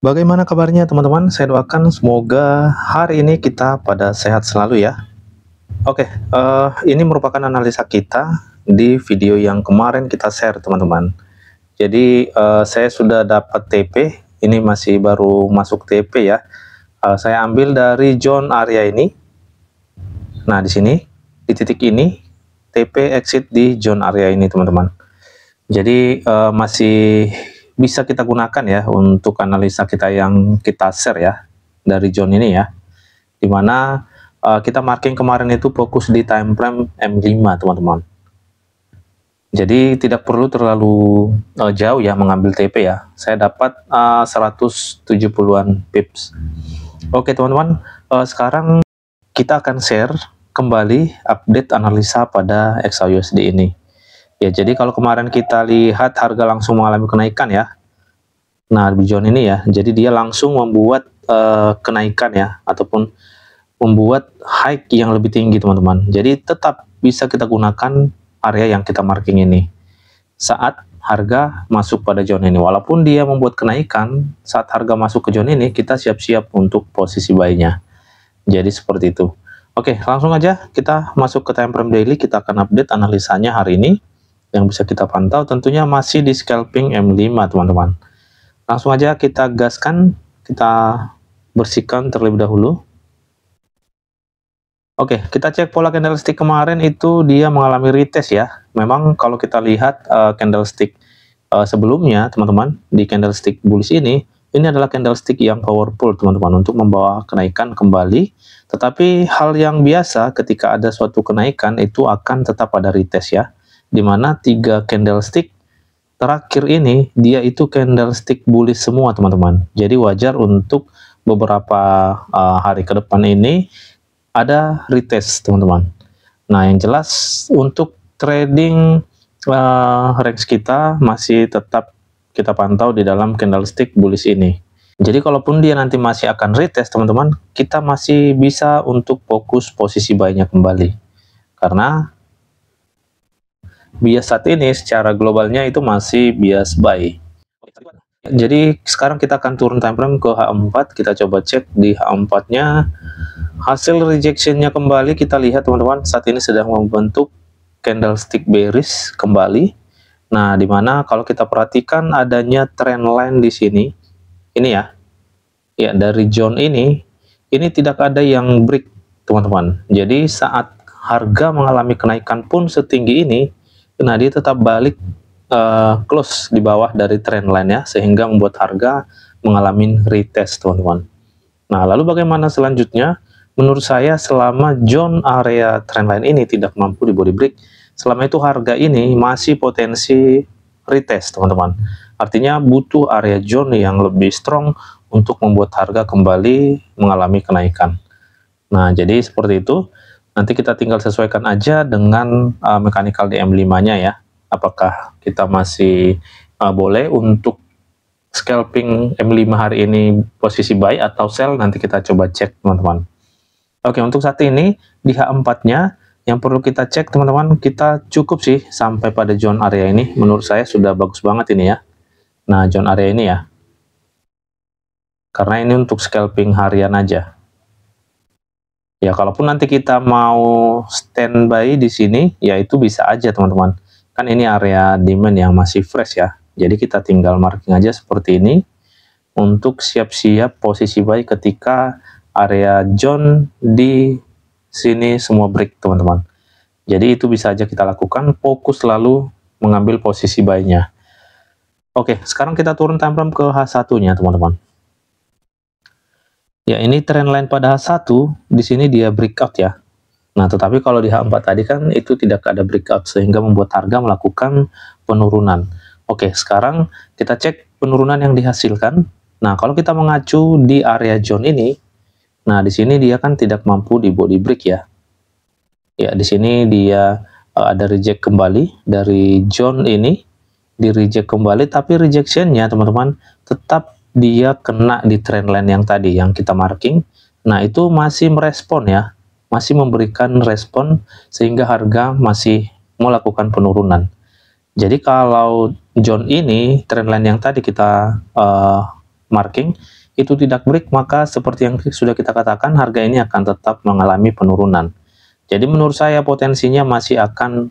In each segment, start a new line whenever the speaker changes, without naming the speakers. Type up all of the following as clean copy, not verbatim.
Bagaimana kabarnya teman-teman? Saya doakan semoga hari ini kita pada sehat selalu ya. Oke, ini merupakan analisa kita di video yang kemarin kita share teman-teman. Jadi saya sudah dapat TP, ini masih baru masuk TP ya. Saya ambil dari John area ini. Nah di sini, di titik ini, TP exit di John area ini teman-teman. Jadi masih bisa kita gunakan ya untuk analisa kita yang kita share ya dari John ini ya, dimana kita marking kemarin itu fokus di time frame M5 teman-teman. Jadi tidak perlu terlalu jauh ya mengambil TP ya. Saya dapat 170-an pips. Oke teman-teman, sekarang kita akan share kembali update analisa pada XAUUSD ini. Ya, jadi kalau kemarin kita lihat harga langsung mengalami kenaikan ya. Nah, di John ini ya, jadi dia langsung membuat kenaikan ya, ataupun membuat high yang lebih tinggi teman-teman. Jadi tetap bisa kita gunakan area yang kita marking ini saat harga masuk pada John ini. Walaupun dia membuat kenaikan, saat harga masuk ke John ini, kita siap-siap untuk posisi buy-nya. Jadi seperti itu. Oke, langsung aja kita masuk ke time frame daily. Kita akan update analisanya hari ini. Yang bisa kita pantau tentunya masih di scalping M5 teman-teman. Langsung aja kita gaskan, kita bersihkan terlebih dahulu. Oke, kita cek pola candlestick kemarin itu dia mengalami retest ya. Memang kalau kita lihat candlestick sebelumnya teman-teman, di candlestick bullish ini adalah candlestick yang powerful teman-teman untuk membawa kenaikan kembali. Tetapi hal yang biasa ketika ada suatu kenaikan itu akan tetap ada retest ya, dimana 3 candlestick terakhir ini dia itu candlestick bullish semua teman-teman. Jadi wajar untuk beberapa hari ke depan ini ada retest teman-teman. Nah yang jelas untuk trading range kita masih tetap kita pantau di dalam candlestick bullish ini. Jadi kalaupun dia nanti masih akan retest teman-teman, kita masih bisa untuk fokus posisi buy-nya kembali. Karena bias saat ini secara globalnya itu masih bias buy. Jadi sekarang kita akan turun time frame ke H4, kita coba cek di H4 nya hasil rejectionnya kembali. Kita lihat teman-teman saat ini sedang membentuk candlestick bearish kembali. Nah dimana kalau kita perhatikan adanya trend line di sini, ini ya, dari John ini tidak ada yang break teman-teman. Jadi saat harga mengalami kenaikan pun setinggi ini, nah dia tetap balik close di bawah dari trend line ya, sehingga membuat harga mengalami retest teman-teman. Nah lalu bagaimana selanjutnya? Menurut saya selama John area trendline ini tidak mampu di body break, selama itu harga ini masih potensi retest teman-teman. Artinya butuh area John yang lebih strong untuk membuat harga kembali mengalami kenaikan. Nah jadi seperti itu. Nanti kita tinggal sesuaikan aja dengan mechanical di M5 nya ya. Apakah kita masih boleh untuk scalping M5 hari ini posisi buy atau sell, nanti kita coba cek teman-teman. Oke, untuk saat ini di H4-nya yang perlu kita cek teman-teman, kita cukup sih sampai pada John area ini. Menurut saya sudah bagus banget ini ya. Nah, John area ini ya. Karena ini untuk scalping harian aja. Ya, kalaupun nanti kita mau standby di sini, ya itu bisa aja teman-teman. Kan ini area demand yang masih fresh ya. Jadi kita tinggal marking aja seperti ini untuk siap-siap posisi buy ketika area John di sini semua break teman-teman. Jadi itu bisa aja kita lakukan, fokus selalu mengambil posisi buy-nya. Oke, sekarang kita turun time frame ke H1-nya teman-teman. Ya, ini trend line pada H1 di sini dia breakout ya. Nah, tetapi kalau di H4 tadi kan itu tidak ada breakout sehingga membuat harga melakukan penurunan. Oke, sekarang kita cek penurunan yang dihasilkan. Nah, kalau kita mengacu di area John ini, nah, di sini dia kan tidak mampu di body break ya. Ya, di sini dia ada reject kembali dari John ini, di reject kembali, tapi rejectionnya teman-teman tetap dia kena di trend line yang tadi yang kita marking. Nah, itu masih merespon ya, masih memberikan respon sehingga harga masih melakukan penurunan. Jadi kalau John ini trend line yang tadi kita marking itu tidak break, maka seperti yang sudah kita katakan, harga ini akan tetap mengalami penurunan. Jadi menurut saya potensinya masih akan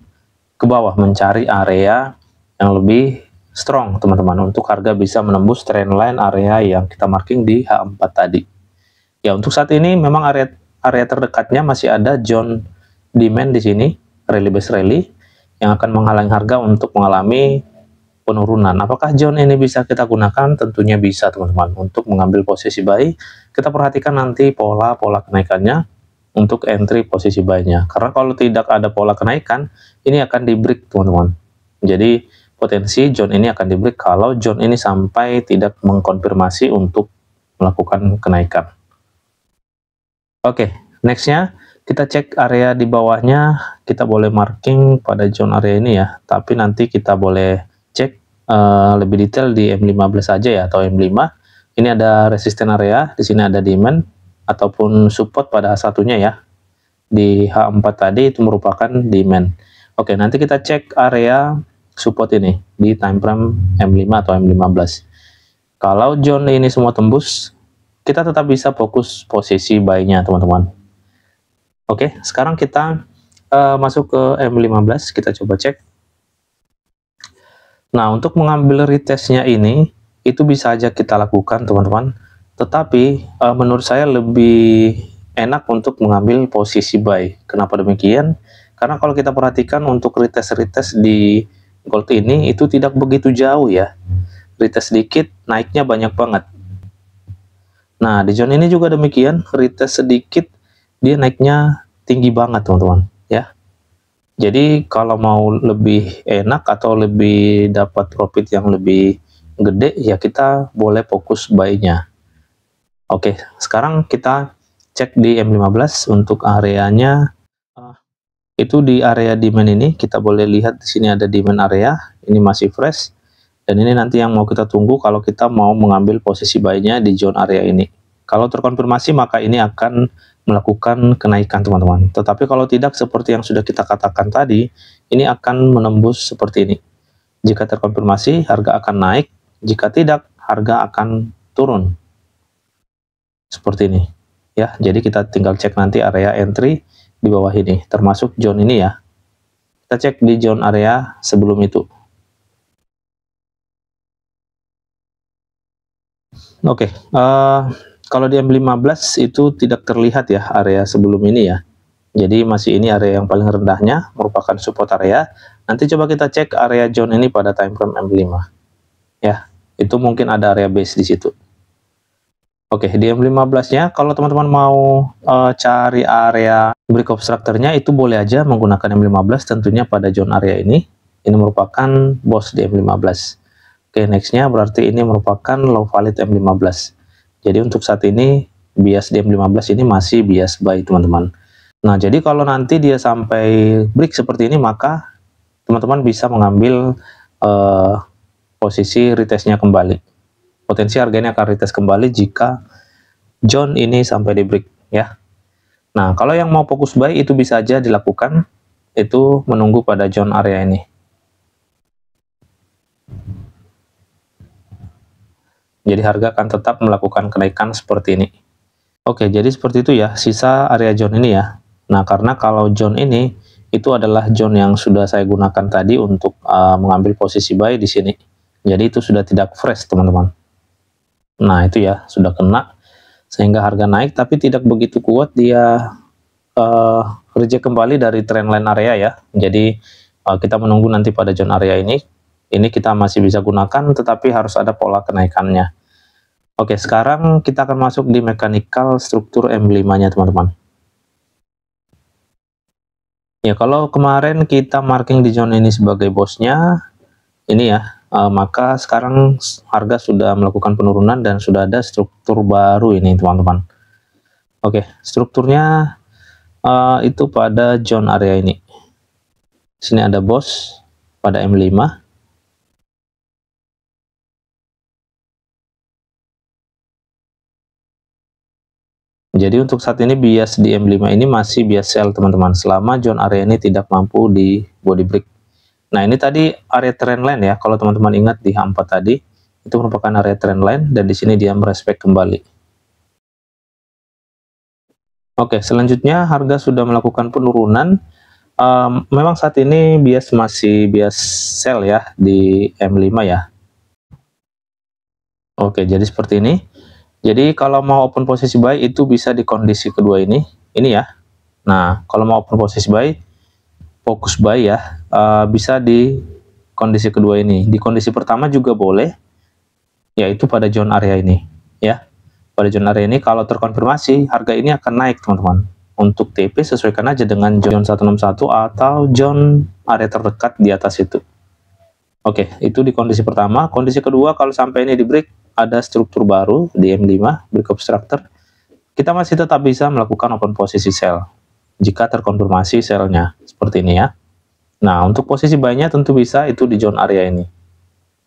ke bawah, mencari area yang lebih strong teman-teman, untuk harga bisa menembus trendline area yang kita marking di H4 tadi. Ya, untuk saat ini memang area terdekatnya masih ada zone demand di sini, rally base rally, yang akan menghalangi harga untuk mengalami penurunan. Apakah zone ini bisa kita gunakan? Tentunya bisa teman-teman, untuk mengambil posisi buy. Kita perhatikan nanti pola-pola kenaikannya untuk entry posisi buy-nya. Karena kalau tidak ada pola kenaikan, ini akan di break teman-teman. Jadi potensi zone ini akan di break kalau zone ini sampai tidak mengkonfirmasi untuk melakukan kenaikan. Oke, nextnya kita cek area di bawahnya. Kita boleh marking pada zone area ini ya, tapi nanti kita boleh cek lebih detail di M15 saja ya, atau M5. Ini ada resisten area, di sini ada demand ataupun support pada H1-nya ya. Di H4 tadi itu merupakan demand. Oke, nanti kita cek area support ini di time frame M5 atau M15. Kalau zone ini semua tembus, kita tetap bisa fokus posisi buy-nya teman-teman. Oke, sekarang kita masuk ke M15, kita coba cek. Nah, untuk mengambil retestnya ini, itu bisa aja kita lakukan teman-teman. Tetapi menurut saya lebih enak untuk mengambil posisi buy. Kenapa demikian? Karena kalau kita perhatikan untuk retest di gold ini, itu tidak begitu jauh ya. Retest sedikit, naiknya banyak banget. Nah, di zone ini juga demikian, retest sedikit, dia naiknya tinggi banget teman-teman ya. Jadi kalau mau lebih enak atau lebih dapat profit yang lebih gede, ya kita boleh fokus buy-nya. Oke, sekarang kita cek di M15 untuk areanya. Itu di area demand ini, kita boleh lihat di sini ada demand area, ini masih fresh. Dan ini nanti yang mau kita tunggu kalau kita mau mengambil posisi buy-nya di zone area ini. Kalau terkonfirmasi maka ini akan melakukan kenaikan teman-teman. Tetapi kalau tidak, seperti yang sudah kita katakan tadi, ini akan menembus seperti ini. Jika terkonfirmasi, harga akan naik. Jika tidak, harga akan turun. Seperti ini. Ya, jadi kita tinggal cek nanti area entry di bawah ini, termasuk zone ini ya. Kita cek di zone area sebelum itu. Oke, kalau di M15 itu tidak terlihat ya area sebelum ini ya. Jadi masih ini area yang paling rendahnya, merupakan support area. Nanti coba kita cek area zone ini pada time frame M5. Ya, itu mungkin ada area base di situ. Oke, di M15-nya kalau teman-teman mau cari area break of structure-nya, itu boleh aja menggunakan M15 tentunya pada zone area ini. Ini merupakan boss di M15. Oke, nextnya berarti ini merupakan low valid M15. Jadi untuk saat ini bias di M15 ini masih bias buy teman-teman. Nah, jadi kalau nanti dia sampai break seperti ini, maka teman-teman bisa mengambil posisi retestnya kembali. Potensi harganya akan retest kembali jika zone ini sampai di break ya. Nah, kalau yang mau fokus buy itu bisa aja dilakukan, itu menunggu pada zone area ini. Jadi harga akan tetap melakukan kenaikan seperti ini. Oke, jadi seperti itu ya, sisa area zone ini ya. Nah, karena kalau zone ini, itu adalah zone yang sudah saya gunakan tadi untuk mengambil posisi buy di sini. Jadi itu sudah tidak fresh, teman-teman. Nah, itu ya, sudah kena, sehingga harga naik, tapi tidak begitu kuat, dia reject kembali dari trendline area ya. Jadi, kita menunggu nanti pada zone area ini. Ini kita masih bisa gunakan, tetapi harus ada pola kenaikannya. Oke, sekarang kita akan masuk di mechanical struktur M5-nya, teman-teman. Ya, kalau kemarin kita marking di zone ini sebagai bosnya, ini ya, maka sekarang harga sudah melakukan penurunan dan sudah ada struktur baru ini, teman-teman. Oke, strukturnya itu pada zone area ini. Sini ada bos pada M5. Jadi untuk saat ini bias di M5 ini masih bias sell teman-teman, selama zone area ini tidak mampu di body break. Nah, ini tadi area trendline ya, kalau teman-teman ingat di H4 tadi, Itu merupakan area trendline dan di sini dia merespek kembali. Oke, selanjutnya harga sudah melakukan penurunan. Memang saat ini bias masih bias sell ya di M5 ya. Oke, jadi seperti ini. Jadi kalau mau open posisi buy itu bisa di kondisi kedua ini ya. Nah, kalau mau open posisi buy, fokus buy ya, bisa di kondisi kedua ini. Di kondisi pertama juga boleh, yaitu pada zone area ini ya. Pada zone area ini kalau terkonfirmasi harga ini akan naik teman-teman. Untuk TP sesuaikan aja dengan zone 161 atau zone area terdekat di atas itu. Oke, itu di kondisi pertama. Kondisi kedua kalau sampai ini di break, ada struktur baru di M5, break obstructor, kita masih tetap bisa melakukan open posisi sell jika terkonfirmasi sell-nya seperti ini ya. Nah, untuk posisi buy-nya tentu bisa itu di zone area ini.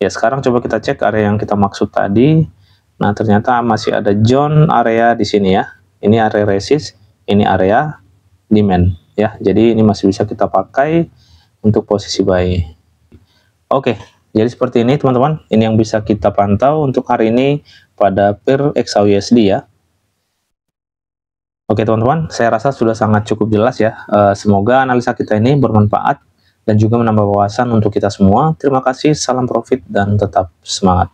Ya, sekarang coba kita cek area yang kita maksud tadi. Nah, ternyata masih ada zone area di sini ya. Ini area resist, ini area demand ya. Jadi ini masih bisa kita pakai untuk posisi buy. Oke, jadi seperti ini teman-teman. Ini yang bisa kita pantau untuk hari ini pada pair XAUUSD ya. Oke teman-teman, saya rasa sudah sangat cukup jelas ya. Semoga analisa kita ini bermanfaat dan juga menambah wawasan untuk kita semua. Terima kasih, salam profit dan tetap semangat.